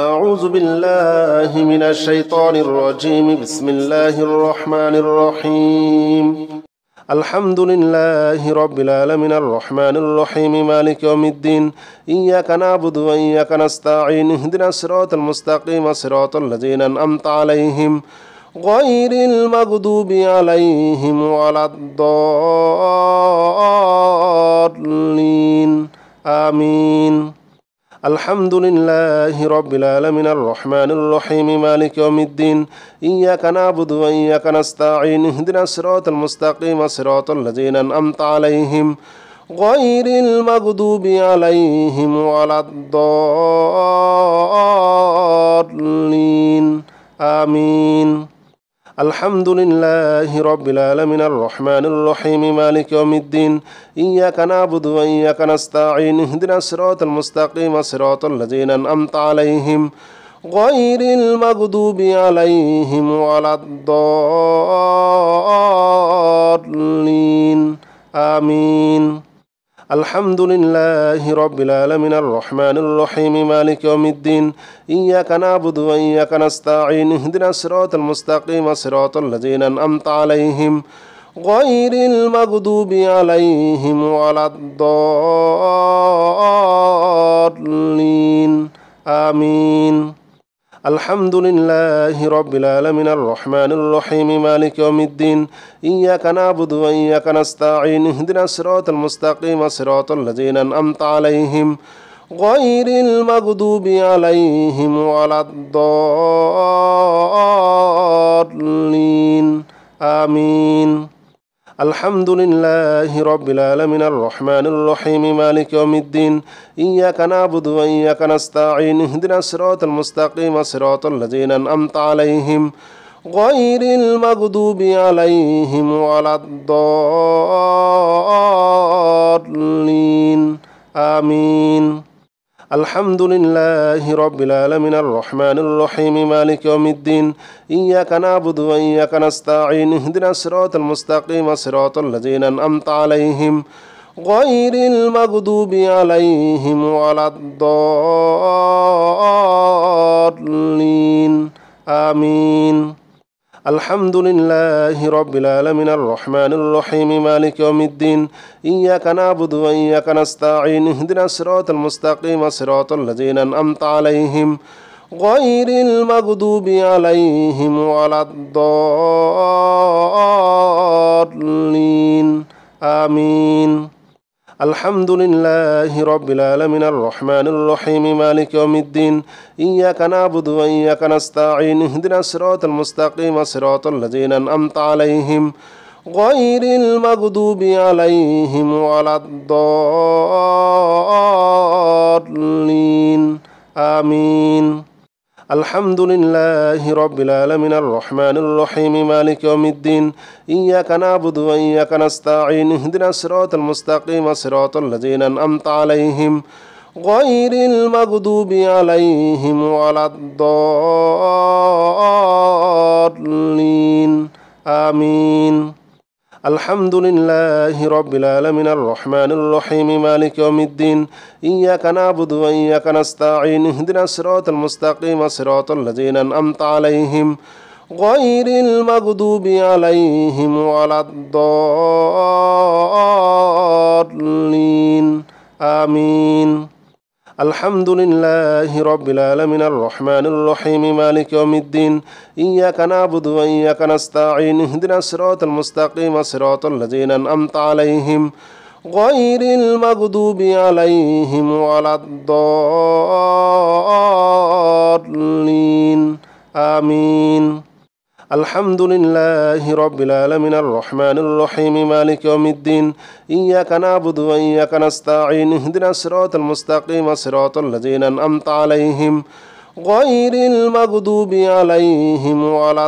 أعوذ بالله من الشيطان الرجيم بسم الله الرحمن الرحيم الحمد لله رب العالمين الرحمن الرحيم مالك يوم الدين إياك نعبد وإياك نستعين اهدنا الصراط المستقيم صراط الذين أنعمت عليهم غير المغضوب عليهم ولا الضالين آمين الحمد لله رب العالمين الرحمن الرحيم مالك يوم الدين إياك نعبد وإياك نستعين اهدنا الصراط المستقيم صراط الذين أنعمت عليهم غير المغضوب عليهم ولا الضالين آمين الحمد لله رب العالمين الرحمن الرحيم مالك يوم الدين إياك نعبد وإياك نستعين اهدنا الصراط المستقيم صراط الذين أنعمت عليهم غير المغضوب عليهم ولا الضالين آمين الحمد لله رب العالمين الرحمن الرحيم مالك يوم الدين إياك نعبد وإياك نستعين اهدنا الصراط المستقيم صراط الذين أنعمت عليهم غير المغضوب عليهم ولا الضالين آمين الحمد لله رب العالمين الرحمن الرحيم مالك يوم الدين إياك نعبد وإياك نستعين اهدنا الصراط المستقيم صراط الذين أنعمت عليهم غير المغضوب عليهم ولا الضالين آمين الحمد لله رب العالمين الرحمن الرحيم مالك يوم الدين إياك نعبد وإياك نستعين اهدنا الصراط المستقيم صراط الذين أنعمت عليهم غير المغضوب عليهم ولا الضالين آمين الحمد لله رب العالمين الرحمن الرحيم مالك يوم الدين إياك نعبد وإياك نستعين اهدنا الصراط المستقيم صراط الذين أنعمت عليهم غير المغضوب عليهم ولا الضالين آمين الحمد لله رب العالمين الرحمن الرحيم مالك يوم الدين إياك نعبد وإياك نستعين اهدنا الصراط المستقيم صراط الذين أنعمت عليهم غير المغضوب عليهم ولا الضالين آمين الحمد لله رب العالمين الرحمن الرحيم مالك يوم الدين إياك نعبد وإياك نستعين اهدنا الصراط المستقيم صراط الذين أنعمت عليهم غير المغضوب عليهم ولا الضالين آمين الحمد لله رب العالمين الرحمن الرحيم مالك يوم الدين إياك نعبد وإياك نستعين اهدنا الصراط المستقيم صراط الذين أنعمت عليهم غير المغضوب عليهم ولا الضالين آمين الحمد لله رب العالمين الرحمن الرحيم مالك يوم الدين إياك نعبد وإياك نستعين اهدنا الصراط المستقيم صراط الذين أنعمت عليهم غير المغضوب عليهم ولا الضالين آمين الحمد لله رب العالمين الرحمن الرحيم مالك يوم الدين إياك نعبد وإياك نستعين اهدنا الصراط المستقيم صراط الذين أنعمت عليهم غير المغضوب عليهم ولا الضالين آمين الحمد لله رب العالمين الرحمن الرحيم مالك يوم الدين إياك نعبد وإياك نستعين اهدنا الصراط المستقيم صراط الذين أنعمت عليهم غير المغضوب عليهم ولا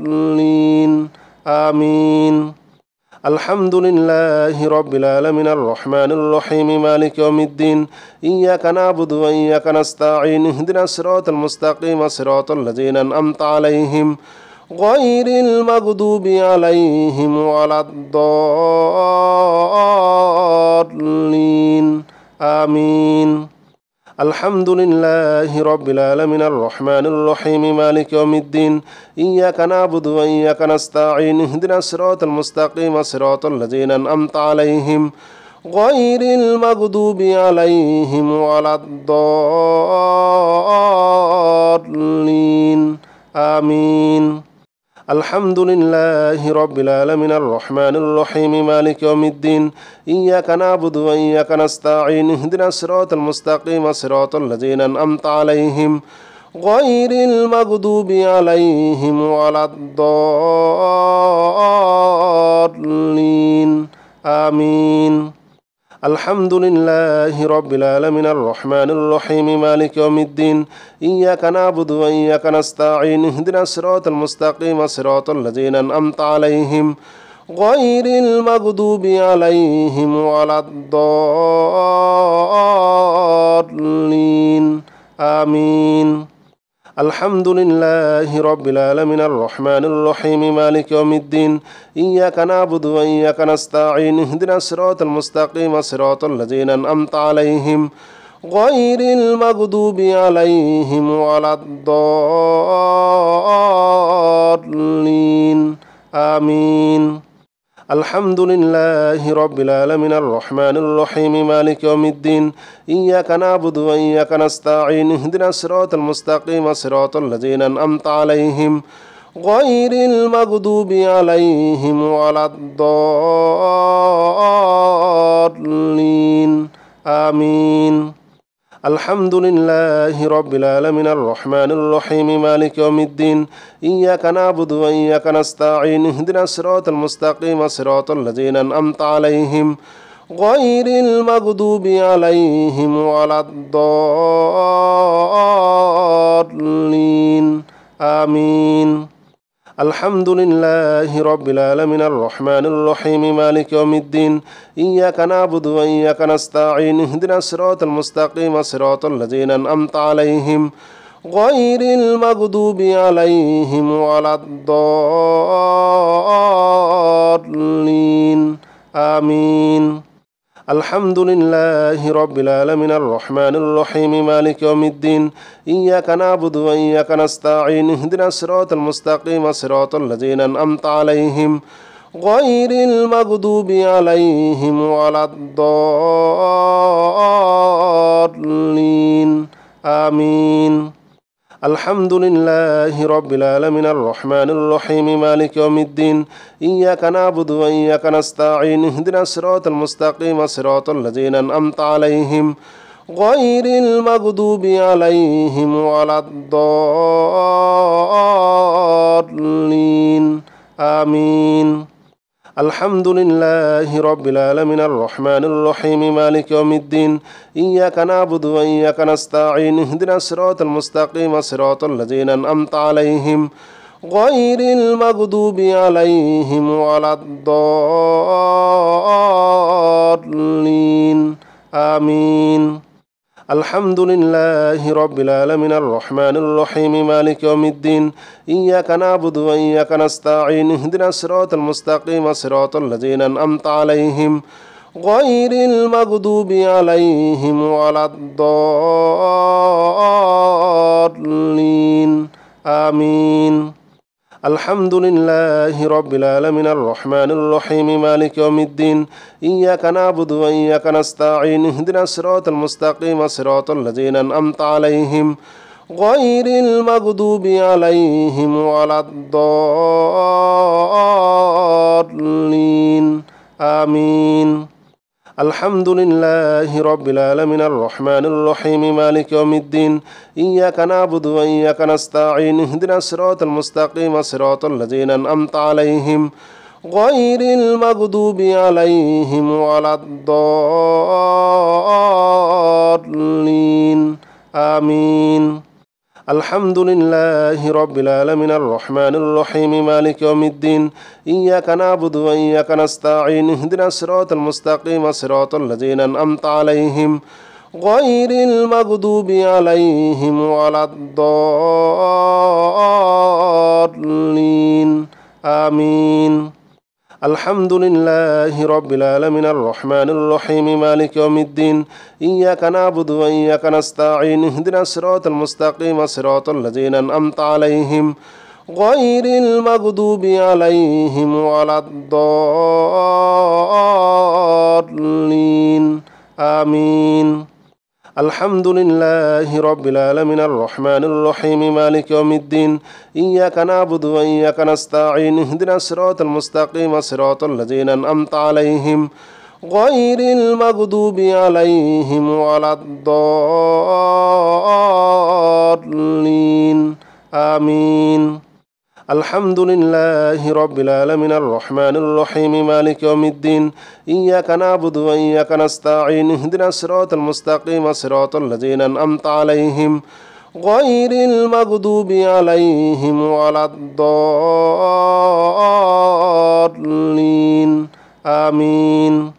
الضالين آمين الحمد لله رب العالمين الرحمن الرحيم مالك يوم الدين إياك نعبد وإياك نستعين اهدنا الصراط المستقيم صراط الذين أنعمت عليهم غير المغضوب عليهم ولا الضالين آمين الحمد لله رب العالمين الرحمن الرحيم مالك يوم الدين إياك نعبد وإياك نستعين اهدنا الصراط المستقيم صراط الذين أنعمت عليهم غير المغضوب عليهم ولا الضالين آمين. الحمد لله رب العالمين الرحمن الرحيم مالك يوم الدين إياك نعبد وإياك نستعين اهدنا الصراط المستقيم صراط الذين أنعمت عليهم غير المغضوب عليهم ولا الضالين آمين. الحمد لله رب العالمين الرحمن الرحيم مالك يوم الدين إياك نعبد وإياك نستعين اهدنا الصراط المستقيم صراط الذين أنعمت عليهم غير المغضوب عليهم ولا الضالين آمين. الحمد لله رب العالمين الرحمن الرحيم مالك يوم الدين إياك نعبد وإياك نستعين اهدنا الصراط المستقيم صراط الذين أنعمت عليهم غير المغضوب عليهم ولا الضالين آمين. الحمد لله رب العالمين الرحمن الرحيم مالك يوم الدين إياك نعبد وإياك نستعين اهدنا الصراط المستقيم صراط الذين أنعمت عليهم غير المغضوب عليهم ولا الضالين آمين. الحمد لله رب العالمين الرحمن الرحيم مالك يوم الدين إياك نعبد وإياك نستعين اهدنا الصراط المستقيم صراط الذين أنعمت عليهم غير المغضوب عليهم ولا الضالين آمين. الحمد لله رب العالمين الرحمن الرحيم مالك يوم الدين إياك نعبد وإياك نستعين اهدنا الصراط المستقيم صراط الذين أنعمت عليهم غير المغضوب عليهم ولا الضالين آمين. الحمد لله رب العالمين الرحمن الرحيم مالك يوم الدين إياك نعبد وإياك نستعين اهدنا الصراط المستقيم صراط الذين أنعمت عليهم غير المغضوب عليهم ولا الضالين آمين. الحمد لله رب العالمين الرحمن الرحيم مالك يوم الدين إياك نعبد وإياك نستعين اهدنا الصراط المستقيم صراط الذين أنعمت عليهم غير المغضوب عليهم ولا الضالين آمين. الحمد لله رب العالمين الرحمن الرحيم مالك يوم الدين إياك نعبد وإياك نستعين اهدنا الصراط المستقيم صراط الذين أنعمت عليهم غير المغضوب عليهم ولا الضالين آمين. الحمد لله رب العالمين الرحمن الرحيم مالك يوم الدين إياك نعبد وإياك نستعين اهدنا الصراط المستقيم صراط الذين أنعمت عليهم غير المغضوب عليهم ولا الضالين آمين. الحمد لله رب العالمين الرحمن الرحيم مالك يوم الدين إياك نعبد وإياك نستعين اهدنا الصراط المستقيم صراط الذين أنعمت عليهم غير المغضوب عليهم ولا الضالين آمين. الحمد لله رب العالمين الرحمن الرحيم مالك يوم الدين إياك نعبد وإياك نستعين اهدنا الصراط المستقيم صراط الذين أنعمت عليهم غير المغضوب عليهم ولا الضالين آمين. الحمد لله رب العالمين الرحمن الرحيم مالك يوم الدين إياك نعبد وإياك نستعين اهدنا الصراط المستقيم صراط الذين أنعمت عليهم غير المغضوب عليهم ولا الضالين آمين. الحمد لله رب العالمين الرحمن الرحيم مالك يوم الدين إياك نعبد وإياك نستعين اهدنا الصراط المستقيم صراط الذين أنعمت عليهم غير المغضوب عليهم ولا الضالين آمين. الحمد لله رب العالمين الرحمن الرحيم مالك يوم الدين إياك نعبد وإياك نستعين اهدنا الصراط المستقيم صراط الذين أنعمت عليهم غير المغضوب عليهم ولا الضالين آمين. الحمد لله رب العالمين الرحمن الرحيم مالك يوم الدين إياك نعبد وإياك نستعين اهدنا الصراط المستقيم صراط الذين أنعمت عليهم غير المغضوب عليهم ولا الضالين آمين.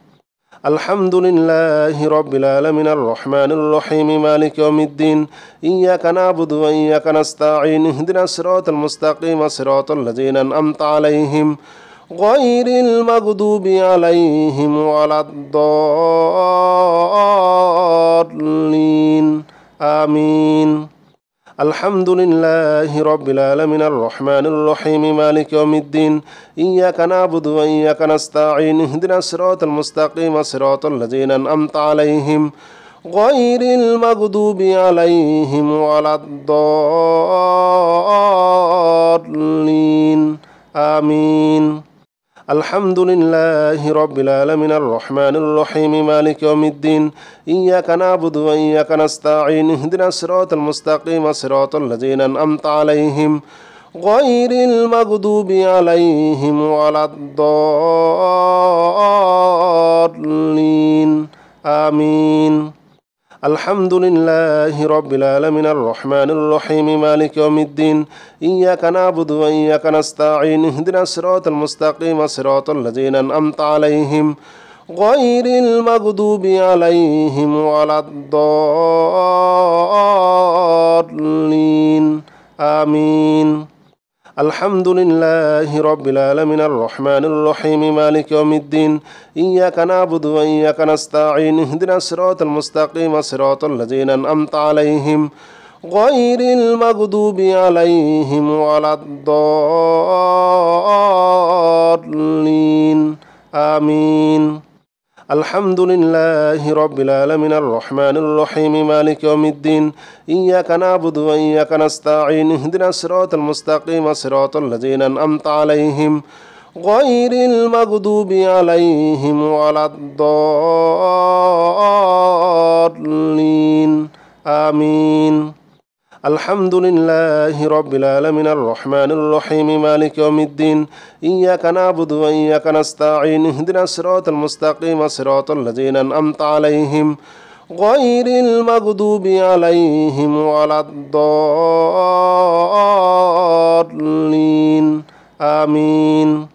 الحمد لله رب العالمين الرحمن الرحيم مالك يوم الدين إياك نعبد وإياك نستعين اهدنا الصراط المستقيم صراط الذين أنعمت عليهم غير المغضوب عليهم ولا الضالين آمين. الحمد لله رب العالمين الرحمن الرحيم مالك يوم الدين إياك نعبد وإياك نستعين اهدنا الصراط المستقيم صراط الذين أنعمت عليهم غير المغضوب عليهم ولا الضالين آمين. الحمد لله رب العالمين الرحمن الرحيم مالك يوم الدين إياك نعبد وإياك نستعين اهدنا الصراط المستقيم صراط الذين أنعمت عليهم غير المغضوب عليهم ولا الضالين آمين. الحمد لله رب العالمين الرحمن الرحيم مالك يوم الدين إياك نعبد وإياك نستعين اهدنا الصراط المستقيم صراط الذين أنعمت عليهم غير المغضوب عليهم ولا الضالين آمين. الحمد لله رب العالمين الرحمن الرحيم مالك يوم الدين إياك نعبد وإياك نستعين اهدنا الصراط المستقيم صراط الذين أنعمت عليهم غير المغضوب عليهم ولا الضالين آمين. الحمد لله رب العالمين الرحمن الرحيم مالك يوم الدين إياك نعبد وإياك نستعين اهدنا الصراط المستقيم صراط الذين أنعمت عليهم غير المغضوب عليهم ولا الضالين آمين. الحمد لله رب العالمين الرحمن الرحيم مالك يوم الدين إياك نعبد وإياك نستعين اهدنا الصراط المستقيم صراط الذين أنعمت عليهم غير المغضوب عليهم ولا الضالين آمين.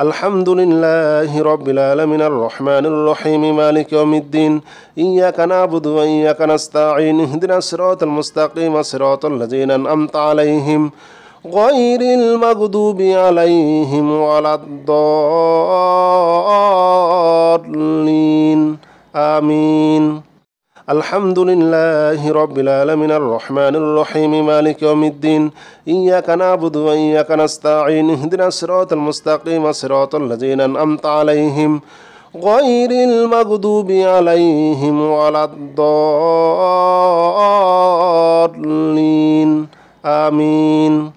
الحمد لله رب العالمين الرحمن الرحيم مالك يوم الدين إياك نعبد وإياك نستعين اهدنا الصراط المستقيم صراط الذين أنعمت عليهم غير المغضوب عليهم ولا الضالين آمين. الحمد لله رب العالمين الرحمن الرحيم مالك يوم الدين إياك نعبد وإياك نستعين اهدنا الصراط المستقيم صراط الذين أنعمت عليهم غير المغضوب عليهم ولا الضالين آمين.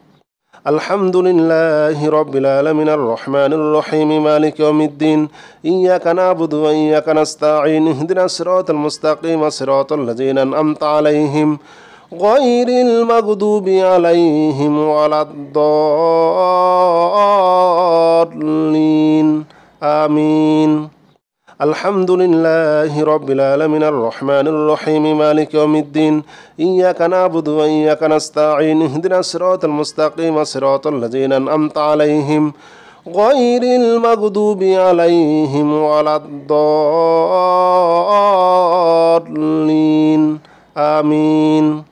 الحمد لله رب العالمين الرحمن الرحيم مالك يوم الدين إياك نعبد وإياك نستعين اهدنا الصراط المستقيم صراط الذين أنعمت عليهم غير المغضوب عليهم ولا الضالين آمين. الحمد لله رب العالمين الرحمن الرحيم مالك يوم الدين إياك نعبد وإياك نستعين اهدنا الصراط المستقيم صراط الذين أنعمت عليهم غير المغضوب عليهم ولا الضالين آمين.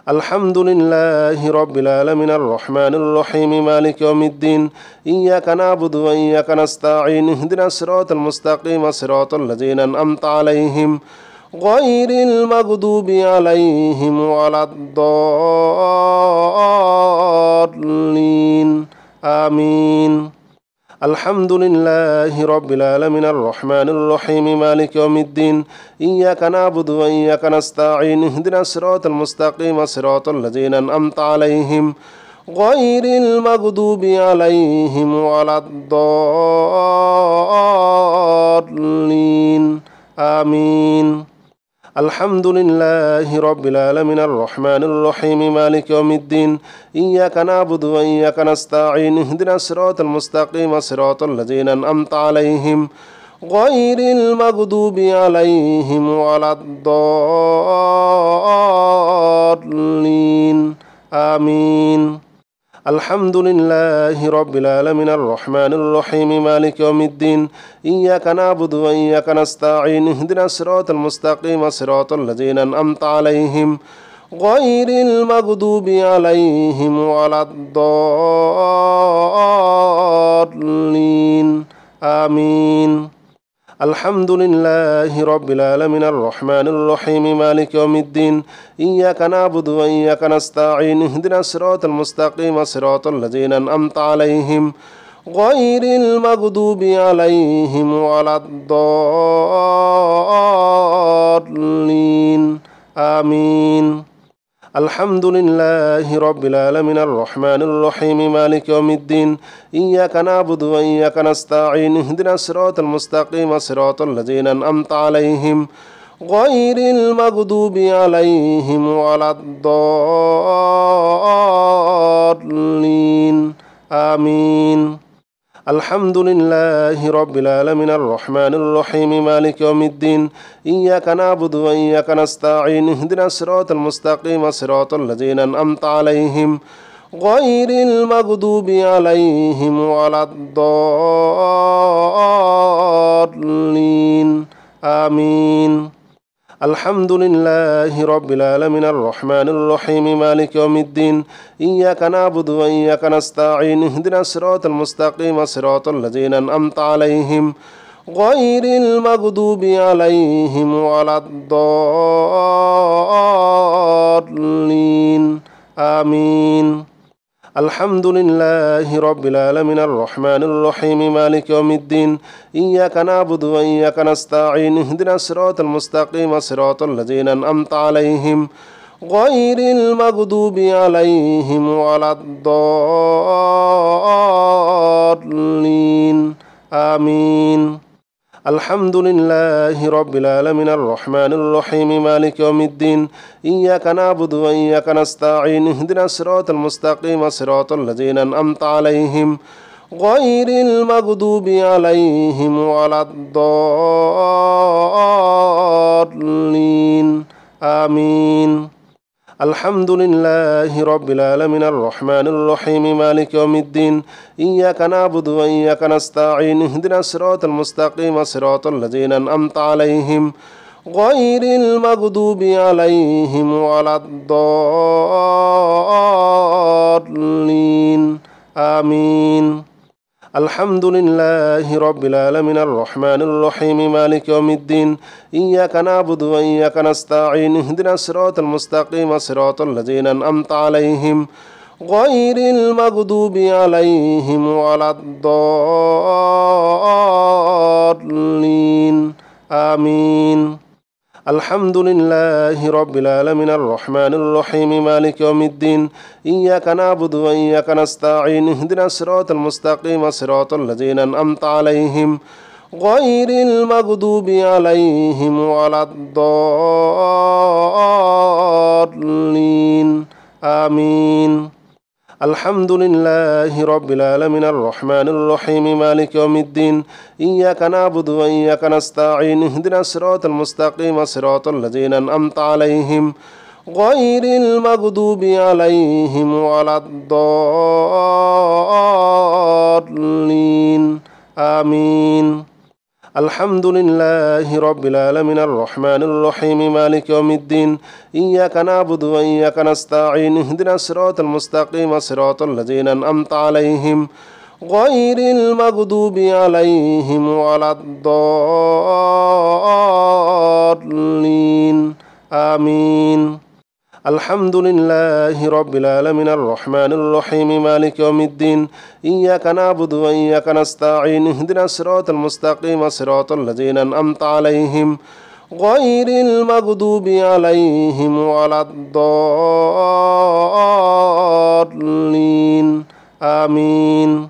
الحمد لله رب العالمين الرحمن الرحيم مالك يوم الدين إياك نعبد وإياك نستعين اهدنا الصراط المستقيم صراط الذين أنعمت عليهم غير المغضوب عليهم ولا الضالين آمين. الحمد لله رب العالمين الرحمن الرحيم مالك يوم الدين إياك نعبد وإياك نستعين اهدنا الصراط المستقيم صراط الذين أنعمت عليهم غير المغضوب عليهم ولا الضالين آمين. الحمد لله رب العالمين الرحمن الرحيم مالك يوم الدين إياك نعبد وإياك نستعين اهدنا الصراط المستقيم صراط الذين أنعمت عليهم غير المغضوب عليهم ولا الضالين آمين. الحمد لله رب العالمين الرحمن الرحيم مالك يوم الدين إياك نعبد وإياك نستعين اهدنا الصراط المستقيم صراط الذين أنعمت عليهم غير المغضوب عليهم ولا الضالين آمين. الحمد لله رب العالمين الرحمن الرحيم مالك يوم الدين إياك نعبد وإياك نستعين اهدنا الصراط المستقيم صراط الذين أنعمت عليهم غير المغضوب عليهم ولا الضالين آمين. الحمد لله رب العالمين الرحمن الرحيم مالك يوم الدين إياك نعبد وإياك نستعين اهدنا الصراط المستقيم صراط الذين أنعمت عليهم غير المغضوب عليهم ولا الضالين آمين. الحمد لله رب العالمين الرحمن الرحيم مالك يوم الدين إياك نعبد وإياك نستعين اهدنا الصراط المستقيم صراط الذين أنعمت عليهم غير المغضوب عليهم ولا الضالين آمين. الحمد لله رب العالمين الرحمن الرحيم مالك يوم الدين إياك نعبد وإياك نستعين اهدنا الصراط المستقيم صراط الذين أنعمت عليهم غير المغضوب عليهم ولا الضالين آمين. الحمد لله رب العالمين الرحمن الرحيم مالك يوم الدين إياك نعبد وإياك نستعين اهدنا الصراط المستقيم صراط الذين أنعمت عليهم غير المغضوب عليهم ولا الضالين آمين. الحمد لله رب العالمين الرحمن الرحيم مالك يوم الدين إياك نعبد وإياك نستعين اهدنا الصراط المستقيم صراط الذين أنعمت عليهم غير المغضوب عليهم ولا الضالين آمين. الحمد لله رب العالمين الرحمن الرحيم مالك يوم الدين إياك نعبد وإياك نستعين اهدنا الصراط المستقيم صراط الذين أنعمت عليهم غير المغضوب عليهم ولا الضالين آمين. الحمد لله رب العالمين الرحمن الرحيم مالك يوم الدين إياك نعبد وإياك نستعين اهدنا الصراط المستقيم صراط الذين أنعمت عليهم غير المغضوب عليهم ولا الضالين آمين. الحمد لله رب العالمين الرحمن الرحيم مالك يوم الدين إياك نعبد وإياك نستعين اهدنا الصراط المستقيم صراط الذين أنعمت عليهم غير المغضوب عليهم ولا الضالين آمين. الحمد لله رب العالمين الرحمن الرحيم مالك يوم الدين إياك نعبد وإياك نستعين اهدنا الصراط المستقيم صراط الذين أنعمت عليهم غير المغضوب عليهم ولا الضالين آمين. الحمد لله رب العالمين الرحمن الرحيم مالك يوم الدين إياك نعبد وإياك نستعين اهدنا الصراط المستقيم صراط الذين أنعمت عليهم غير المغضوب عليهم ولا الضالين آمين الحمد لله رب العالمين الرحمن الرحيم مالك يوم الدين إياك نعبد وإياك نستعين اهدنا الصراط المستقيم صراط الذين أنعمت عليهم غير المغضوب عليهم ولا الضالين آمين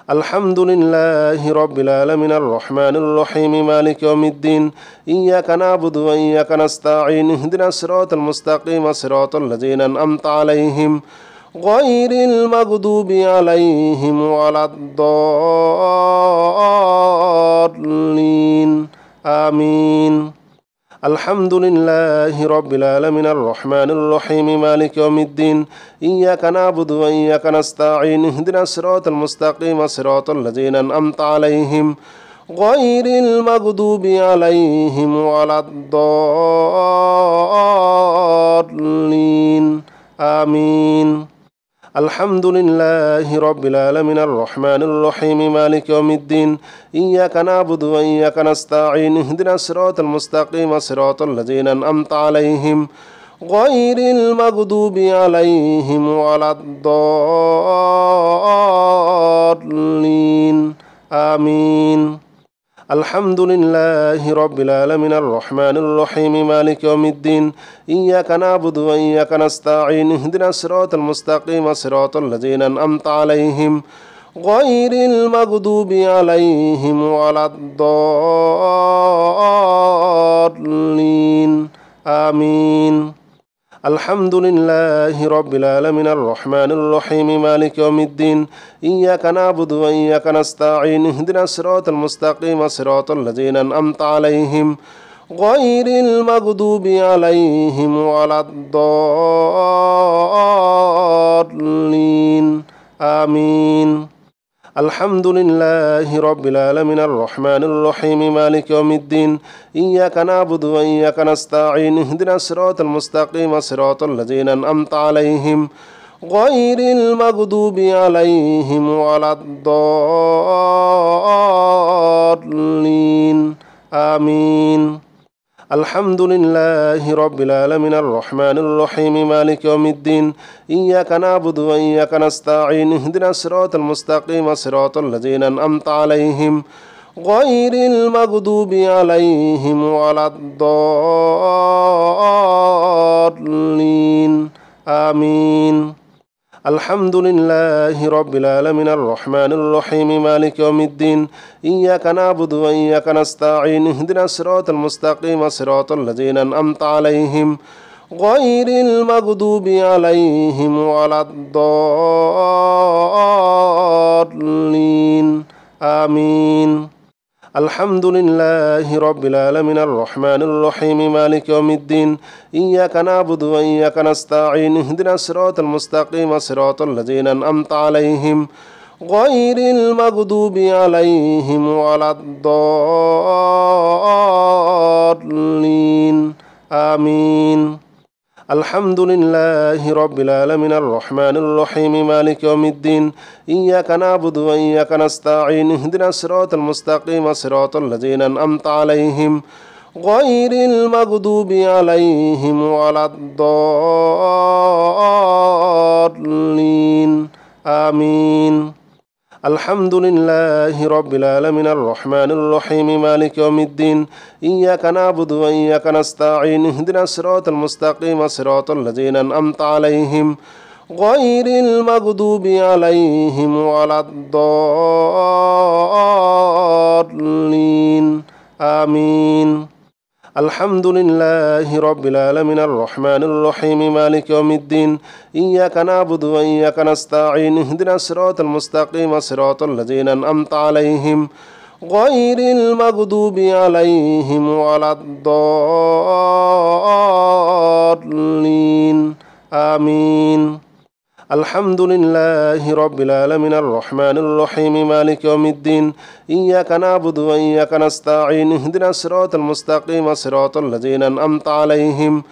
الحمد لله رب العالمين الرحمن الرحيم مالك يوم الدين إياك نعبد وإياك نستعين اهدنا الصراط المستقيم صراط الذين أنعمت عليهم غير المغضوب عليهم ولا الضالين آمين الحمد لله رب العالمين الرحمن الرحيم مالك يوم الدين إياك نعبد وإياك نستعين اهدنا الصراط المستقيم صراط الذين أنعمت عليهم غير المغضوب عليهم ولا الضالين آمين الحمد لله رب العالمين الرحمن الرحيم مالك يوم الدين إياك نعبد وإياك نستعين اهدنا الصراط المستقيم صراط الذين أنعمت عليهم غير المغضوب عليهم ولا الضالين آمين الحمد لله رب العالمين الرحمن الرحيم مالك يوم الدين إياك نعبد وإياك نستعين اهدنا الصراط المستقيم صراط الذين أنعمت عليهم غير المغضوب عليهم ولا الضالين آمين الحمد لله رب العالمين الرحمن الرحيم مالك يوم الدين إياك نعبد وإياك نستعين اهدنا الصراط المستقيم صراط الذين أنعمت عليهم غير المغضوب عليهم ولا الضالين آمين الحمد لله رب العالمين الرحمن الرحيم مالك يوم الدين إياك نعبد وإياك نستعين اهدنا الصراط المستقيم صراط الذين أنعمت عليهم غير المغضوب عليهم ولا الضالين آمين الحمد لله رب العالمين الرحمن الرحيم مالك يوم الدين إياك نعبد وإياك نستعين اهدنا الصراط المستقيم صراط الذين أنعمت عليهم غير المغضوب عليهم ولا الضالين آمين الحمد لله رب العالمين الرحمن الرحيم مالك يوم الدين إياك نعبد وإياك نستعين اهدنا الصراط المستقيم صراط الذين أنعمت عليهم غير المغضوب عليهم ولا الضالين آمين الحمد لله رب العالمين الرحمن الرحيم مالك يوم الدين إياك نعبد وإياك نستعين اهدنا الصراط المستقيم صراط الذين أنعمت عليهم غير المغضوب عليهم ولا الضالين آمين الحمد لله رب العالمين الرحمن الرحيم مالك يوم الدين إياك نعبد وإياك نستعين اهدنا الصراط المستقيم صراط الذين أنعمت عليهم غير المغضوب عليهم ولا الضالين آمين الحمد لله رب العالمين الرحمن الرحيم مالك يوم الدين إياك نعبد وإياك نستعين اهدنا الصراط المستقيم صراط الذين أنعمت عليهم غير المغضوب عليهم ولا الضالين آمين الحمد لله رب العالمين الرحمن الرحيم مالك يوم الدين إياك نعبد وإياك نستعين اهدنا الصراط المستقيم صراط الذين أنعمت عليهم غير المغضوب عليهم ولا الضالين آمين الحمد لله رب العالمين الرحمن الرحيم مالك يوم الدين إياك نعبد وإياك نستعين اهدنا الصراط المستقيم صراط الذين أنعمت عليهم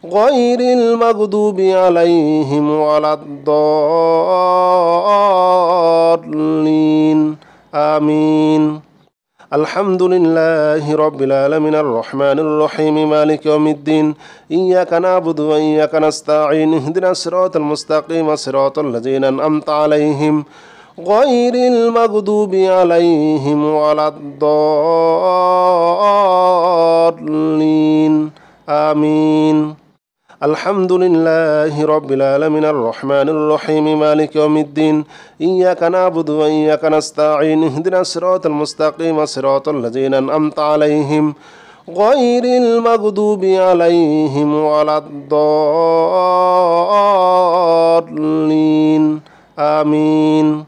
غير المغضوب عليهم ولا الضالين آمين. الحمد لله رب العالمين الرحمن الرحيم مالك يوم الدين إياك نعبد وإياك نستعين اهدنا الصراط المستقيم صراط الذين أنعمت عليهم غير المغضوب عليهم ولا الضالين آمين. الحمد لله رب العالمين الرحمن الرحيم مالك يوم الدين إياك نعبد وإياك نستعين اهدنا الصراط المستقيم صراط الذين أنعمت عليهم غير المغضوب عليهم ولا الضالين آمين.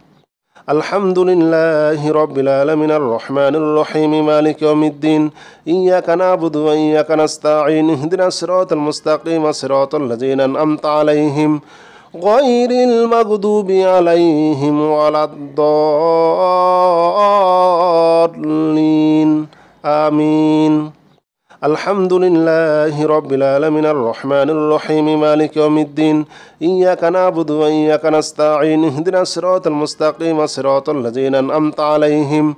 الحمد لله رب العالمين الرحمن الرحيم مالك يوم الدين إياك نعبد وإياك نستعين اهدنا الصراط المستقيم صراط الذين أنعمت عليهم غير المغضوب عليهم ولا الضالين آمين. الحمد لله رب العالمين الرحمن الرحيم مالك يوم الدين إياك نعبد وإياك نستعين اهدنا الصراط المستقيم صراط الذين أنعمت عليهم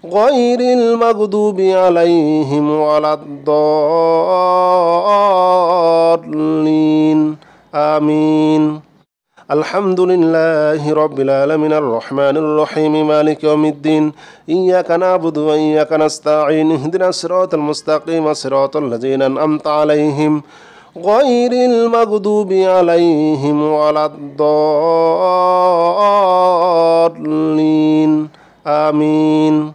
غير المغضوب عليهم ولا الضالين آمين. الحمد لله رب العالمين الرحمن الرحيم مالك يوم الدين إياك نعبد وإياك نستعين اهدنا الصراط المستقيم صراط الذين أنعمت عليهم غير المغضوب عليهم ولا الضالين آمين.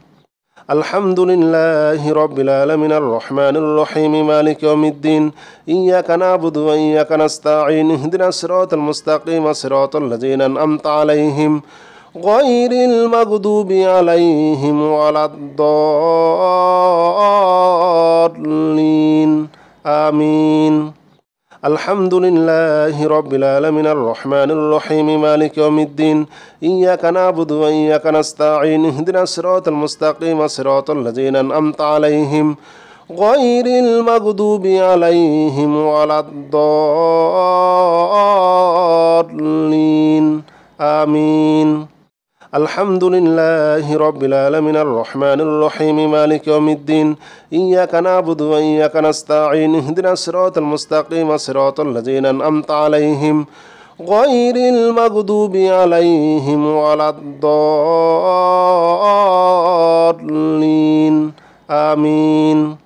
الحمد لله رب العالمين الرحمن الرحيم مالك يوم الدين إياك نعبد وإياك نستعين اهدنا الصراط المستقيم صراط الذين أنعمت عليهم غير المغضوب عليهم ولا الضالين آمين. الحمد لله رب العالمين الرحمن الرحيم مالك يوم الدين إياك نعبد وإياك نستعين اهدنا الصراط المستقيم صراط الذين أنعمت عليهم غير المغضوب عليهم ولا الضالين آمين. الحمد لله رب العالمين الرحمن الرحيم مالك يوم الدين إياك نعبد وإياك نستعين اهدنا الصراط المستقيم صراط الذين أنعمت عليهم غير المغضوب عليهم ولا الضالين آمين.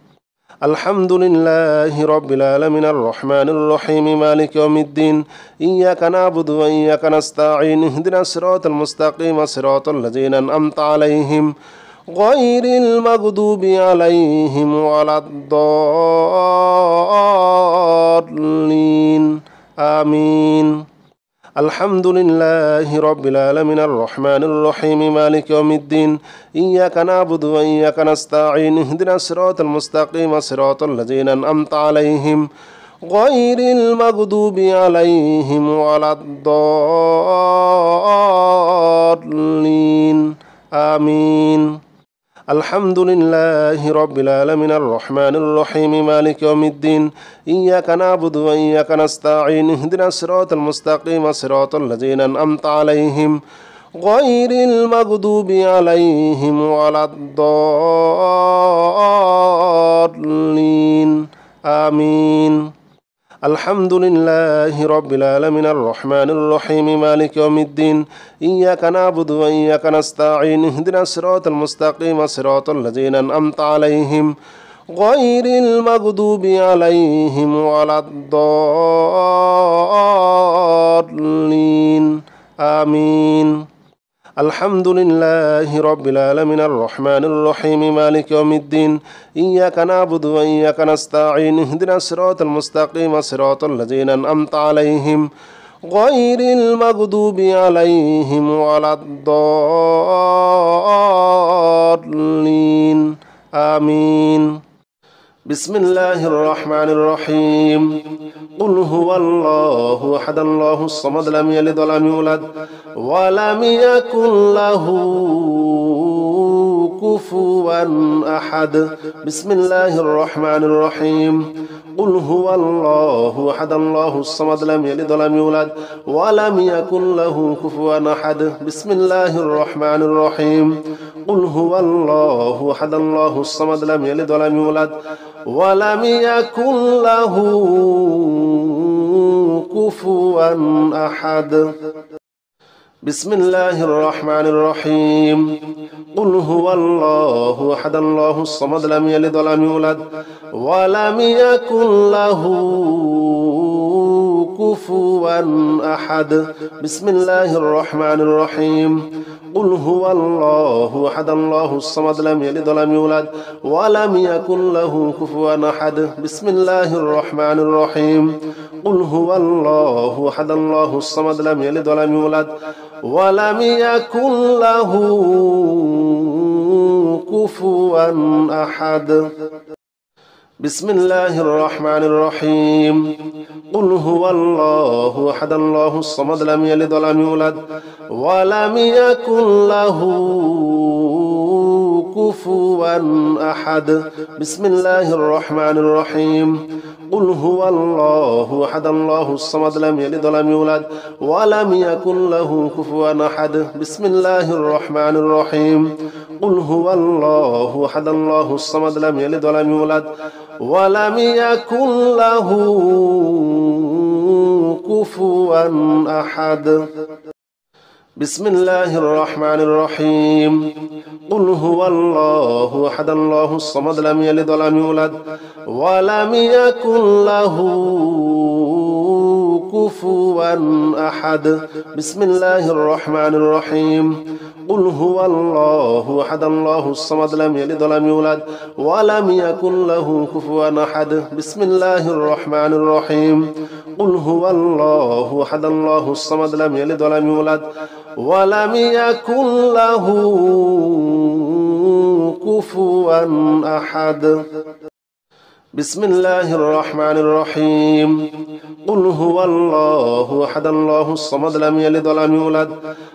الحمد لله رب العالمين الرحمن الرحيم مالك يوم الدين إياك نعبد وإياك نستعين اهدنا الصراط المستقيم صراط الذين أنعمت عليهم غير المغضوب عليهم ولا الضالين آمين. الحمد لله رب العالمين الرحمن الرحيم مالك يوم الدين إياك نعبد وإياك نستعين اهدنا الصراط المستقيم صراط الذين أنعمت عليهم غير المغضوب عليهم ولا الضالين آمين. الحمد لله رب العالمين الرحمن الرحيم مالك يوم الدين إياك نعبد وإياك نستعين اهدنا الصراط المستقيم صراط الذين أنعمت عليهم غير المغضوب عليهم ولا الضالين آمين. الحمد لله رب العالمين الرحمن الرحيم مالك يوم الدين إياك نعبد وإياك نستعين اهدنا الصراط المستقيم صراط الذين أنعمت عليهم غير المغضوب عليهم ولا الضالين آمين. الحمد لله رب العالمين الرحمن الرحيم مالك يوم الدين إياك نعبد وإياك نستعين اهدنا الصراط المستقيم صراط الذين أنعمت عليهم غير المغضوب عليهم ولا الضالين آمين. بسم الله الرحمن الرحيم قل هو الله أحد الله الصمد لم يلد ولم يولد ولم يكن له كفوا أحد بسم الله الرحمن الرحيم قل هو الله أحد الله الصمد لم يلد ولم يولد ولم يكن له كفوا أحد بسم الله الرحمن الرحيم قل هو الله أحد الله الصمد لم يلد ولم يولد ولم يكن له كفوا أحد بسم الله الرحمن الرحيم قل هو الله أحد الله الصمد لم يلد ولم يولد ولم يكن له كفوا أحد بسم الله الرحمن الرحيم قل هو الله أحد الله الصمد لم يلد ولم يولد ولم يكن له كفوا أحد بسم الله الرحمن الرحيم قل هو الله أحد الله الصمد لم يلد ولم يولد ولم يكن له كفوا أحد بسم الله الرحمن الرحيم قل هو الله أحد الله الصمد لم يلد ولم يولد ولم يكن له كفوا أحد بسم الله الرحمن الرحيم قل هو الله أحد الله الصمد لم يلد ولم يولد ولم يكن له كفوا أحد بسم الله الرحمن الرحيم قل هو الله أحد الله الصمد لم يلد ولم يولد ولم يكن له كفوا أحد بسم الله الرحمن الرحيم قل هو الله أحد الله الصمد لم يلد ولم يولد ولم يكن له كفوا أحد بسم الله الرحمن الرحيم قل هو الله أحد الله الصمد لم يلد ولم يولد ولم يكن له كفوا أحد بسم الله الرحمن الرحيم قل هو الله أحد الله الصمد لم يلد ولم يولد ولم يكن له كفوا أحد بسم الله الرحمن الرحيم قل هو الله أحد الله الصمد لم يلد ولم يولد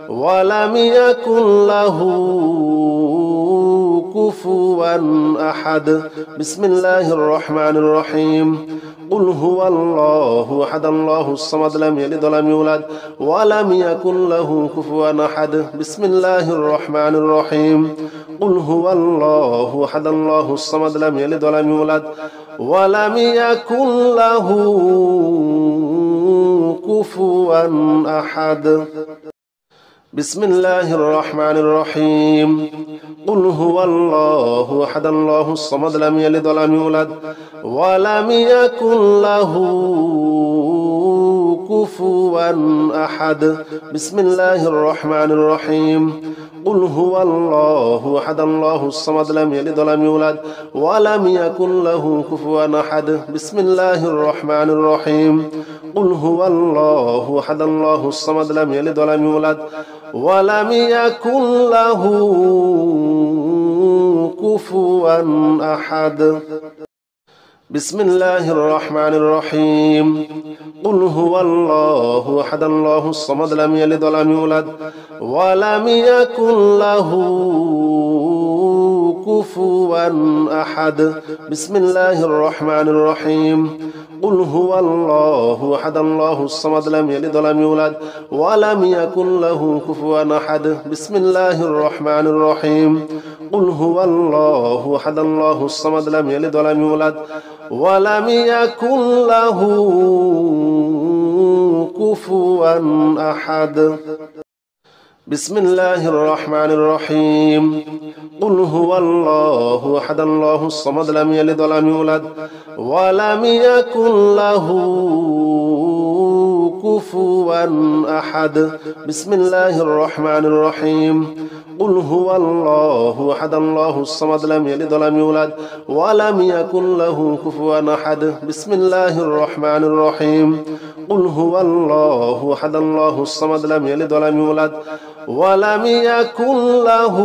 ولم يكن له كفوا أحد بسم الله الرحمن الرحيم قل هو الله أحد الله الصمد لم يلد ولم يولد ولم يكن له كفوا أحد بسم الله الرحمن الرحيم قل هو الله أحد الله الصمد لم يلد ولم يولد ولم يكن له كفوا أحد بسم الله الرحمن الرحيم قل هو الله أحد الله الصمد لم يلد ولم يولد ولم يكن له كفوا أحد بسم الله الرحمن الرحيم قل هو الله أحد الله الصمد لم يلد ولم يولد ولم يكن له كفوا أحد بسم الله الرحمن الرحيم قل هو الله أحد الله الصمد لم يلد ولم يولد ولم يكن له كفوا أحد بسم الله الرحمن الرحيم قل هو الله أحد الله الصمد لم يلد ولم يولد ولم يكن له كفوا أحد بسم الله الرحمن الرحيم قل هو الله أحد الله الصمد لم يلد ولم يولد ولم يكن له كفوا أحد بسم الله الرحمن الرحيم قل هو الله أحد الله الصمد لم يلد ولم يولد ولم يكن له كفوا أحد بسم الله الرحمن الرحيم قل هو الله أحد الله الصمد لم يلد ولم يولد ولم يكن له كفوا أحد بسم الله الرحمن الرحيم قل هو الله أحد الله الصمد لم يلد ولم يولد ولم يكن له كفوا أحد بسم الله الرحمن الرحيم قل هو الله أحد الله الصمد لم يلد ولم يولد ولم يكن له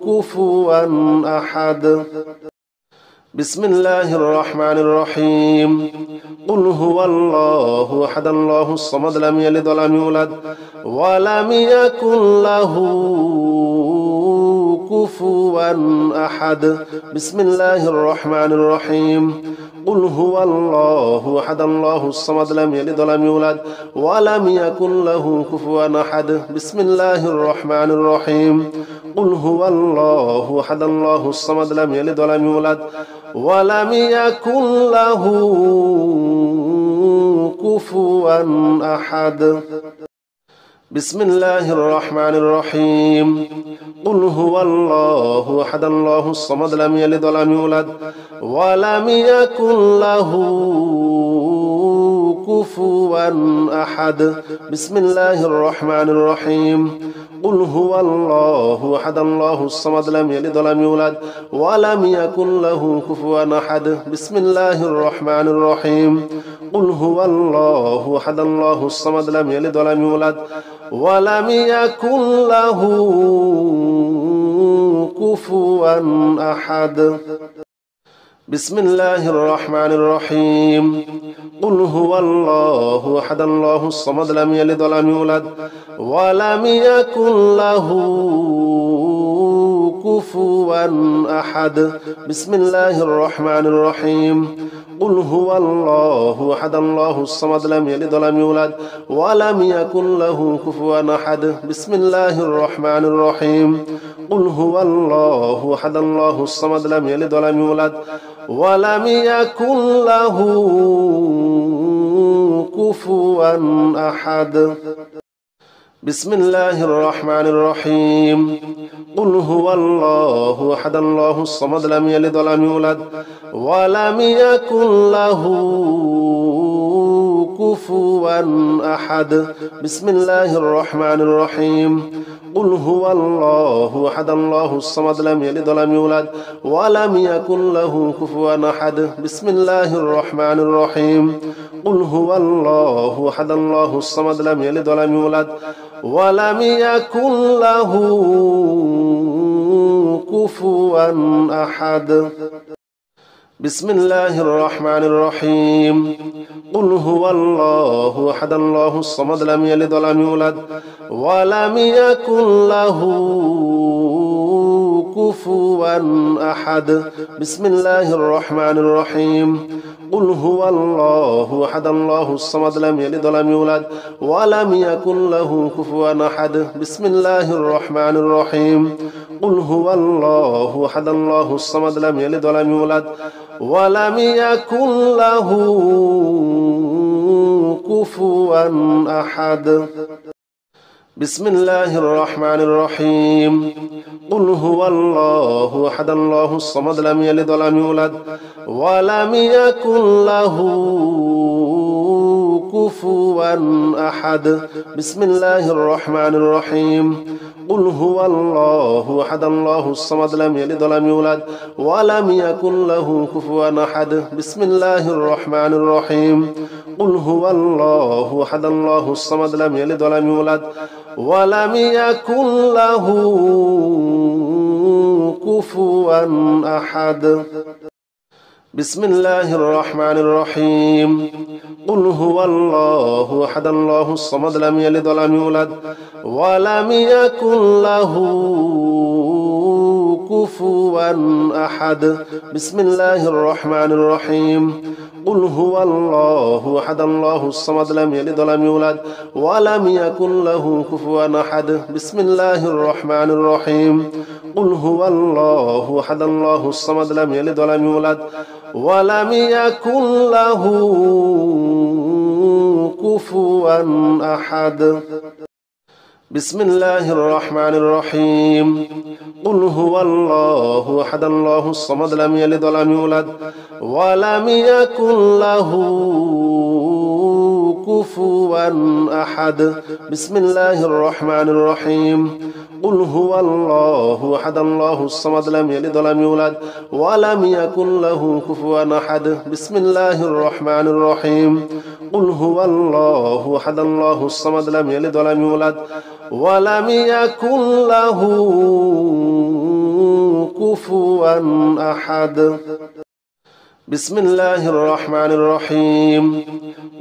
كفوا أحد بسم الله الرحمن الرحيم قل هو الله أحد الله الصمد لم يلد ولم يولد ولم يكن له كفوا أحد بسم الله الرحمن الرحيم قل هو الله أحد الله الصمد لم يلد ولم يولد ولم يكن له كفوا أحد بسم الله الرحمن الرحيم قل هو الله أحد الله الصمد لم يلد ولم يولد ولم يكن له كفوا أحد بسم الله الرحمن الرحيم قل هو الله أحد الله الصمد لم يلد ولم يولد ولم يكن له كفوا أحد بسم الله الرحمن الرحيم قل هو الله أحد الله الصمد لم يلد ولم يولد ولم يكن له كفوا أحد بسم الله الرحمن الرحيم قل هو الله أحد الله الصمد لم يلد ولم يولد ولم يكن له كفوا أحد بسم الله الرحمن الرحيم قل هو الله أحد الله الصمد لم يلد ولم يولد ولم يكن له كفوا أحد بسم الله الرحمن الرحيم قل هو الله أحد الله الصمد لم يلد ولم يولد ولم يكن له كفوا أحد بسم الله الرحمن الرحيم قل هو الله أحد الله الصمد لم يلد ولم يولد ولم يكن له كفوا أحد بسم الله الرحمن الرحيم قل هو الله أحد الله الصمد لم يلد ولم يولد ولم يكن له كفوا أحد بسم الله الرحمن الرحيم قل هو الله أحد الله الصمد لم يلد ولم يولد ولم يكن له كفوا أحد بسم الله الرحمن الرحيم قل هو الله أحد الله الصمد لم يلد ولم يولد ولم يكن له كفوا أحد بسم الله الرحمن الرحيم قل هو الله أحد الله الصمد لم يلد ولم يولد ولم يكن له كفوا أحد بسم الله الرحمن الرحيم قل هو الله أحد الله الصمد لم يلد ولم يولد ولم يكن له كفوا أحد بسم الله الرحمن الرحيم قل هو الله أحد الله الصمد لم يلد ولم يولد ولم يكن له كفوا أحد بسم الله الرحمن الرحيم قل هو الله أحد الله الصمد لم يلد ولم يولد ولم يكن له كفوا أحد بسم الله الرحمن الرحيم قل هو الله أحد الله الصمد لم يلد ولم يولد ولم يكن له كفوا أحد بسم الله الرحمن الرحيم قل هو الله أحد الله الصمد لم يلد ولم يولد ولم يكن له كفوا أحد بسم الله الرحمن الرحيم قل هو الله أحد الله الصمد لم يلد ولم يولد ولم يكن له كفوا أحد بسم الله الرحمن الرحيم قل هو الله أحد الله الصمد لم يلد ولم يولد ولم يكن له كفوا أحد بسم الله الرحمن الرحيم قل هو الله أحد الله الصمد لم يلد ولم يولد ولم يكن له كفوا أحد بسم الله الرحمن الرحيم قل هو الله أحد الله الصمد لم يلد ولم يولد ولم يكن له كفوا أحد بسم الله الرحمن الرحيم قل هو الله أحد الله الصمد لم يلد ولم يولد ولم يكن له كفوا أحد بسم الله الرحمن الرحيم قل هو الله أحد الله الصمد لم يلد ولم يولد ولم يكن له كفوا أحد بسم الله الرحمن الرحيم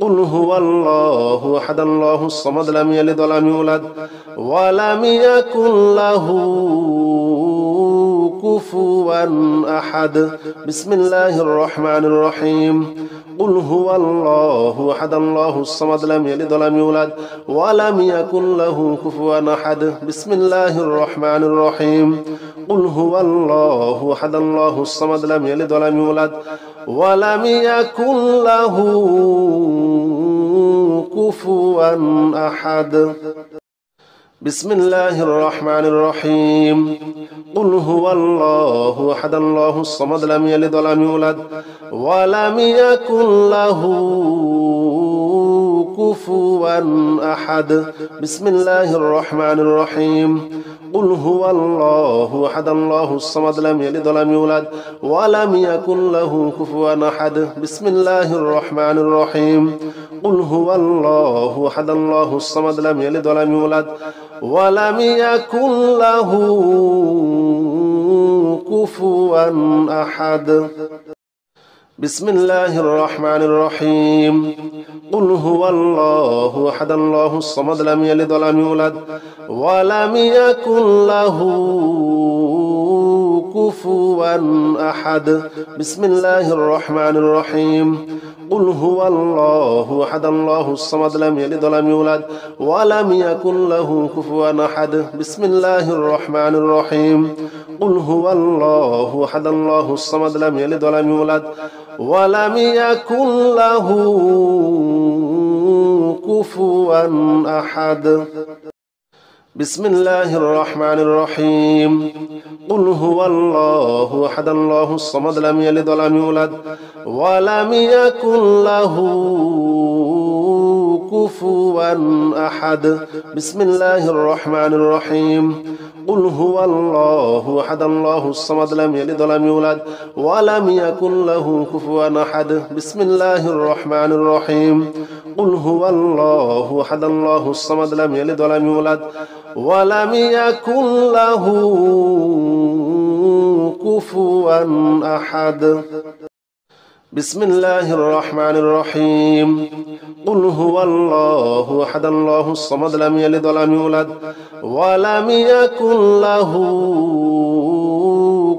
قل هو الله أحد الله الصمد لم يلد ولم يولد ولم يكن له كفوا أحد بسم الله الرحمن الرحيم قل هو الله أحد الله الصمد لم يلد ولم يولد ولم يكن له كفوا أحد بسم الله الرحمن الرحيم قل هو الله أحد الله الصمد لم يلد ولم يولد ولم يكن له كفوا أحد بسم الله الرحمن الرحيم قل هو الله أحد الله الصمد لم يلد ولم يولد ولم يكن له كفوا أحد بسم الله الرحمن الرحيم قل هو الله أحد الله الصمد لم يلد ولم يولد ولم يكن له كفوا أحد بسم الله الرحمن الرحيم قل هو الله أحد الله الصمد لم يلد ولم يولد ولم يكن له كفوا أحد بسم الله الرحمن الرحيم قل هو الله أحد الله الصمد لم يلد ولم يولد ولم يكن له كفوا أحد بسم الله الرحمن الرحيم قل هو الله أحد الله الصمد لم يلد ولم يولد ولم يكن له كفوا أحد بسم الله الرحمن الرحيم قل هو الله أحد الله الصمد لم يلد ولم يولد ولم يكن له كفوا أحد بسم الله الرحمن الرحيم قل هو الله أحد الله الصمد لم يلد ولم يولد ولم يكن له كفوا أحد بسم الله الرحمن الرحيم قل هو الله أحد الله الصمد لم يلد ولم يولد ولم يكن له كفوا أحد بسم الله الرحمن الرحيم قل هو الله أحد الله الصمد لم يلد ولم يولد ولم يكن له كفوا أحد بسم الله الرحمن الرحيم قل هو الله أحد الله الصمد لم يلد ولم يولد ولم يكن له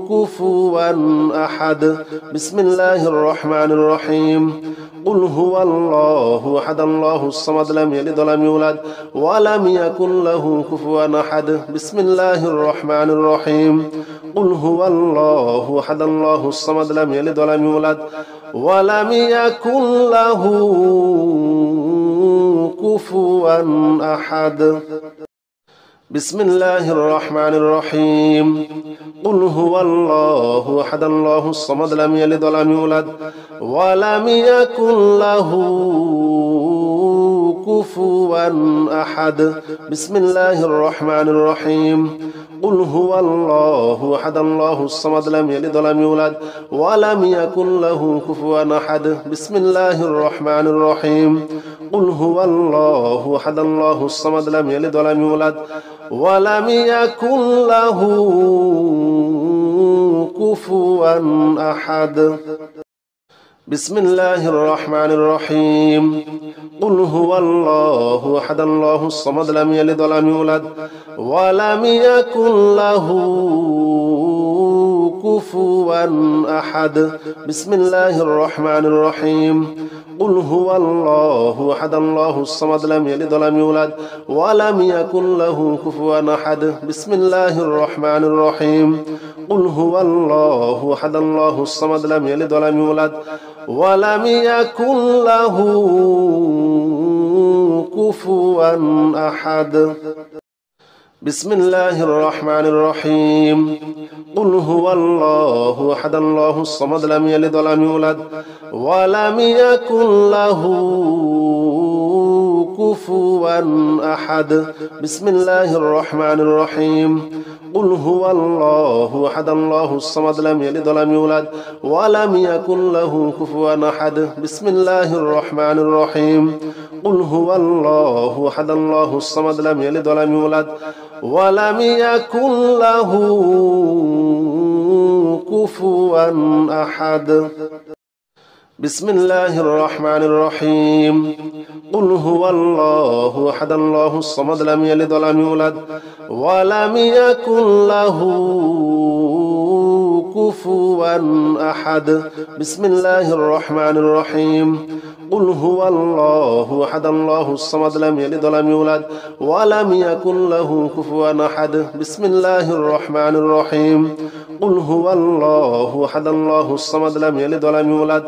كفوا أحد بسم الله الرحمن الرحيم قل هو الله أحد الله الصمد لم يلد ولم يولد ولم يكن له كفوا أحد بسم الله الرحمن الرحيم قل هو الله أحد الله الصمد لم يلد ولم يولد ولم يكن له كفوا أحد بسم الله الرحمن الرحيم قل هو الله أحد الله الصمد لم يلد ولم يولد ولم يكن له كفوا أحد بسم الله الرحمن الرحيم قل هو الله أحد الله الصمد لم يلد ولم يولد ولم يكن له كفوا أحد بسم الله الرحمن الرحيم قل هو الله أحد الله الصمد لم يلد ولم يولد ولم يكن له كفوا أحد بسم الله الرحمن الرحيم قل هو الله أحد الله الصمد لم يلد ولم يولد ولم يكن له كفوا أحد بسم الله الرحمن الرحيم قل هو الله أحد الله الصمد لم يلد ولم يولد ولم يكن له كفوا أحد بسم الله الرحمن الرحيم قل هو الله أحد الله الصمد لم يلد ولم يولد ولم يكن له كفوا أحد بسم الله الرحمن الرحيم قل هو الله أحد الله الصمد لم يلد ولم يولد ولم يكن له كفوا أحد بسم الله الرحمن الرحيم قل هو الله أحد الله الصمد لم يلد ولم يولد ولم يكن له كفوا أحد بسم الله الرحمن الرحيم قل هو الله أحد الله الصمد لم يلد ولم يولد ولم يكن له كفوا أحد بسم الله الرحمن الرحيم قل هو الله أحد الله الصمد لم يلد ولم يولد ولم يكن له كفوا أحد بسم الله الرحمن الرحيم قل هو الله أحد الله الصمد لم يلد ولم يولد ولم يكن له كفوا أحد بسم الله الرحمن الرحيم قل هو الله أحد الله الصمد لم يلد ولم يولد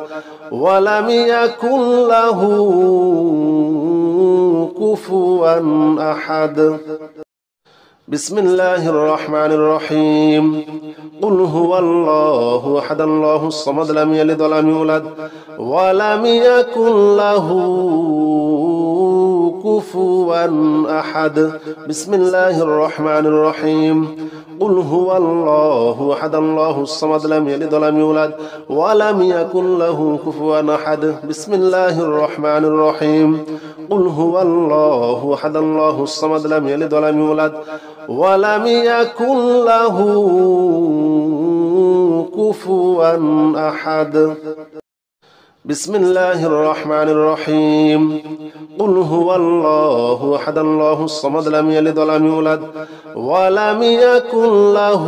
ولم يكن له كفوا أحد بسم الله الرحمن الرحيم قل هو الله أحد الله الصمد لم يلد ولم يولد ولم يكن له كفوا أحد بسم الله الرحمن الرحيم قل هو الله أحد الله الصمد لم يلد ولم يولد ولم يكن له كفوا أحد بسم الله الرحمن الرحيم قل هو الله أحد الله الصمد لم يلد ولم يولد ولم يكن له كفوا أحد بسم الله الرحمن الرحيم قل هو الله أحد الله الصمد لم يلد ولم يولد ولم يكن له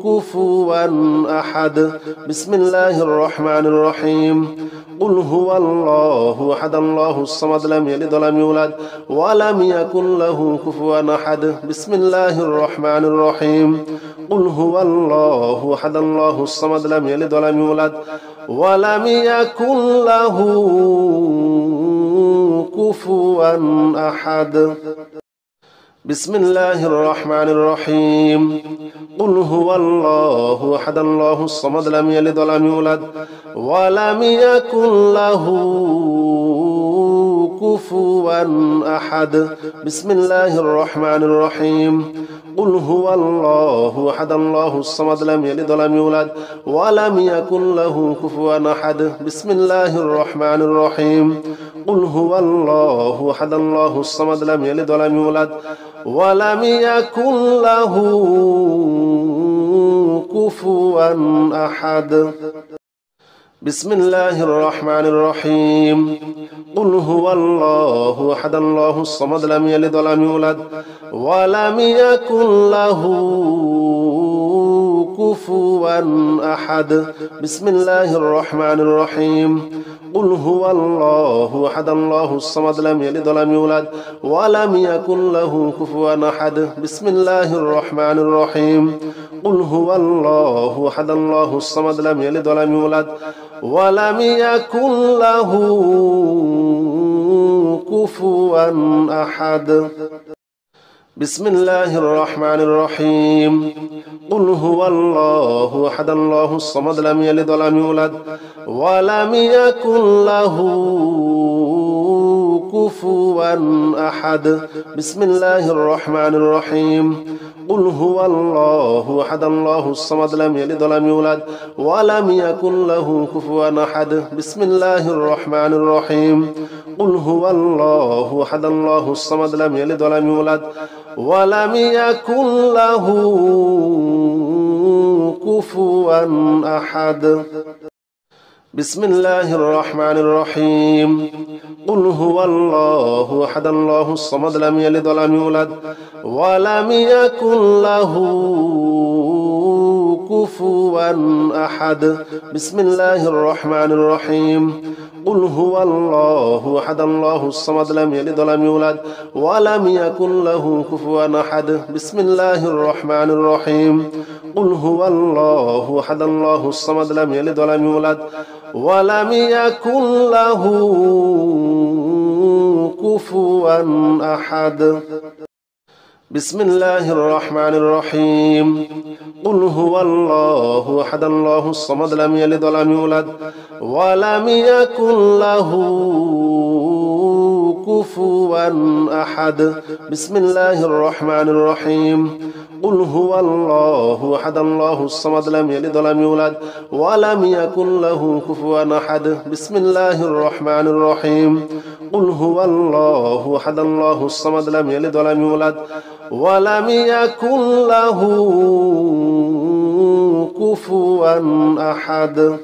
كفوا أحد بسم الله الرحمن الرحيم قل هو الله أحد الله الصمد لم يلد ولم يولد ولم يكن له كفوا أحد بسم الله الرحمن الرحيم قل هو الله أحد الله الصمد لم يلد ولم يولد ولم يكن له كفوا أحد بسم الله الرحمن الرحيم قل هو الله أحد الله الصمد لم يلد ولم يولد ولم يكن له كفوا أحد بسم الله الرحمن الرحيم قل هو الله أحد الله الصمد لم يلد ولم يولد ولم يكن له كفوا أحد بسم الله الرحمن الرحيم قل هو الله أحد الله الصمد لم يلد ولم يولد ولم يكن له كفوا أحد بسم الله الرحمن الرحيم قل هو الله أحد الله الصمد لم يلد ولم يولد ولم يكن له كفوا أحد بسم الله الرحمن الرحيم قل هو الله أحد الله الصمد لم يلد ولم يولد ولم يكن له كفوا أحد بسم الله الرحمن الرحيم قل هو الله أحد الله الصمد لم يلد ولم يولد ولم يكن له كفوا أحد بسم الله الرحمن الرحيم قل هو الله أحد الله الصمد لم يلد ولم يولد ولم يكن له كفوا أحد بسم الله الرحمن الرحيم قل هو الله أحد الله الصمد لم يلد ولم يولد ولم يكن له كفوا أحد بسم الله الرحمن الرحيم قل هو الله أحد الله الصمد لم يلد ولم يولد ولم يكن له كفوا أحد بسم الله الرحمن الرحيم قل هو الله أحد الله الصمد لم يلد ولم يولد ولم يكن له كفوا أحد بسم الله الرحمن الرحيم قل هو الله أحد الله الصمد لم يلد ولم يولد ولم يكن له كفوا أحد بسم الله الرحمن الرحيم قل هو الله أحد الله الصمد لم يلد ولم يولد ولم يكن له كفوا أحد بسم الله الرحمن الرحيم قل هو الله أحد الله الصمد لم يلد ولم يولد ولم يكن له كفوا أحد بسم الله الرحمن الرحيم قل هو الله أحد الله الصمد لم يلد ولم يولد ولم يكن له كفوا أحد بسم الله الرحمن الرحيم قل هو الله أحد الله الصمد لم يلد ولم يولد ولم يكن له كفوا أحد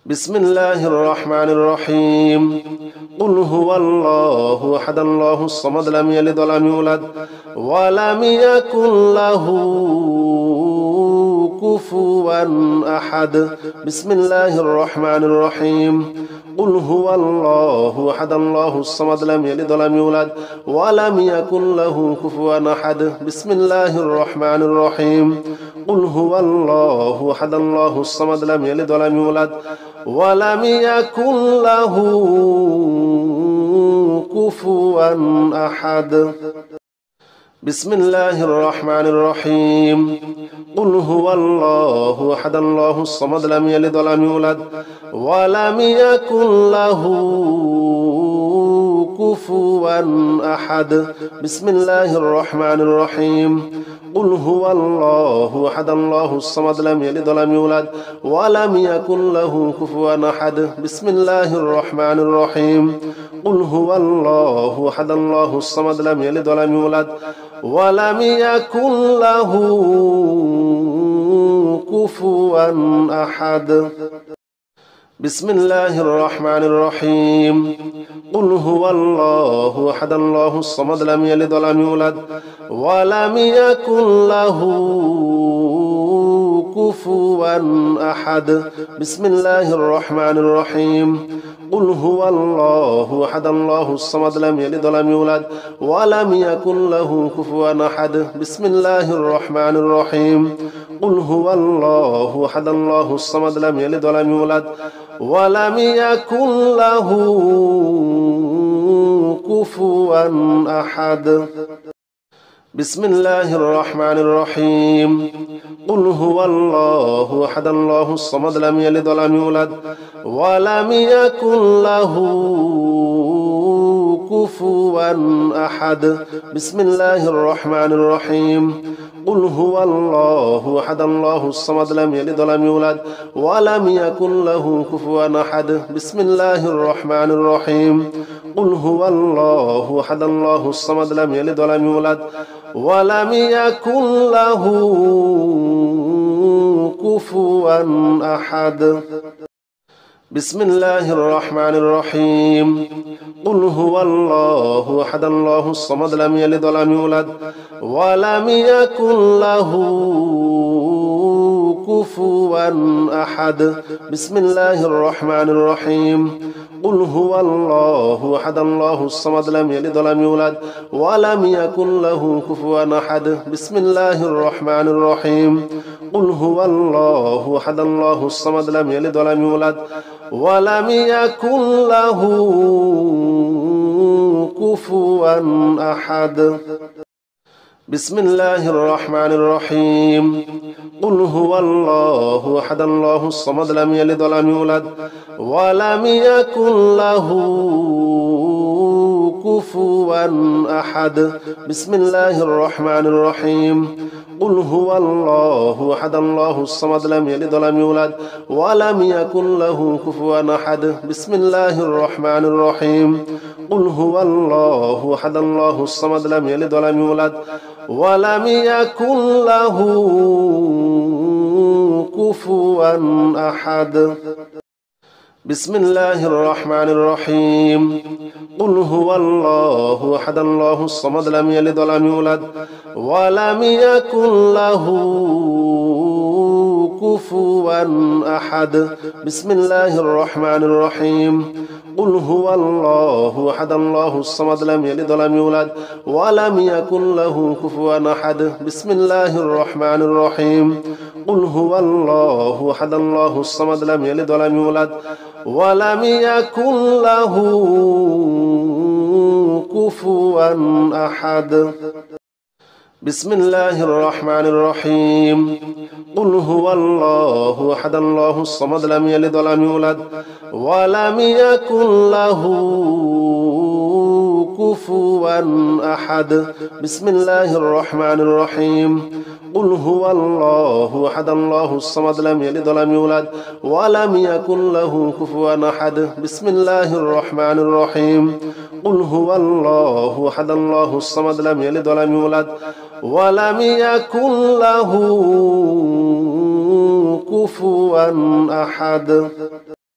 بسم الله الرحمن الرحيم قل هو الله أحد الله الصمد لم يلد ولم يولد ولم يكن له كفوا أحد بسم الله الرحمن الرحيم قل هو الله أحد الله الصمد لم يلد ولم يولد ولم يكن له كفوا أحد بسم الله الرحمن الرحيم قل هو الله أحد الله الصمد لم يلد ولم يولد ولم يكن له كفوا أحد بسم الله الرحمن الرحيم قل هو الله أحد الله الصمد لم يلد ولم يولد ولم يكن له كفوا أحد بسم الله الرحمن الرحيم قل هو الله أحد الله الصمد لم يلد ولم يولد ولم يكن له كفوا أحد بسم الله الرحمن الرحيم قل هو الله أحد الله الصمد لم يلد ولم يولد ولم يكن له كفوا أحد بسم الله الرحمن الرحيم قل هو الله أحد الله الصمد لم يلد ولم يولد ولم يكن له كفوا أحد بسم الله الرحمن الرحيم قل هو الله أحد الله الصمد لم يلد ولم يولد ولم يكن له كفوا أحد بسم الله الرحمن الرحيم قل هو الله أحد الله الصمد لم يلد ولم يولد ولم يكن له كفوا أحد بسم الله الرحمن الرحيم قل هو الله أحد الله الصمد لم يلد ولم يولد ولم يكن له كفوا أحد بسم الله الرحمن الرحيم قل هو الله أحد الله الصمد لم يلد ولم يولد ولم يكن له كفوا أحد بسم الله الرحمن الرحيم قل هو الله أحد الله الصمد لم يلد ولم يولد ولم يكن له كفوا أحد بسم الله الرحمن الرحيم قل هو الله أحد الله الصمد لم يلد ولم يولد ولم يكن له كفوا أحد بسم الله الرحمن الرحيم قل هو الله أحد الله الصمد لم يلد ولم يولد ولم يكن له كفوا أحد بسم الله الرحمن الرحيم قل هو الله أحد الله الصمد لم يلد ولم يولد ولم يكن له كفوا أحد بسم الله الرحمن الرحيم قل هو الله أحد الله الصمد لم يلد ولم يولد ولم يكن له كفوا أحد بسم الله الرحمن الرحيم قل هو الله أحد الله الصمد لم يلد ولم يولد ولم يكن له كفوا أحد بسم الله الرحمن الرحيم قل هو الله أحد الله الصمد لم يلد ولم يولد ولم يكن له كفوا أحد بسم الله الرحمن الرحيم قل هو الله أحد الله الصمد لم يلد ولم يولد ولم يكن له كفوا أحد بسم الله الرحمن الرحيم قل هو الله أحد الله الصمد لم يلد ولم يولد ولم يكن له كفوا أحد بسم الله الرحمن الرحيم قل هو الله أحد الله الصمد لم يلد ولم يولد ولم يكن له كفوا أحد بسم الله الرحمن الرحيم قل هو الله أحد الله الصمد لم يلد ولم يولد ولم يكن له كفوا أحد بسم الله الرحمن الرحيم قل هو الله أحد الله الصمد لم يلد ولم يولد ولم يكن له كفوا أحد بسم الله الرحمن الرحيم قل هو الله أحد الله الصمد لم يلد ولم يولد ولم يكن له كفوا أحد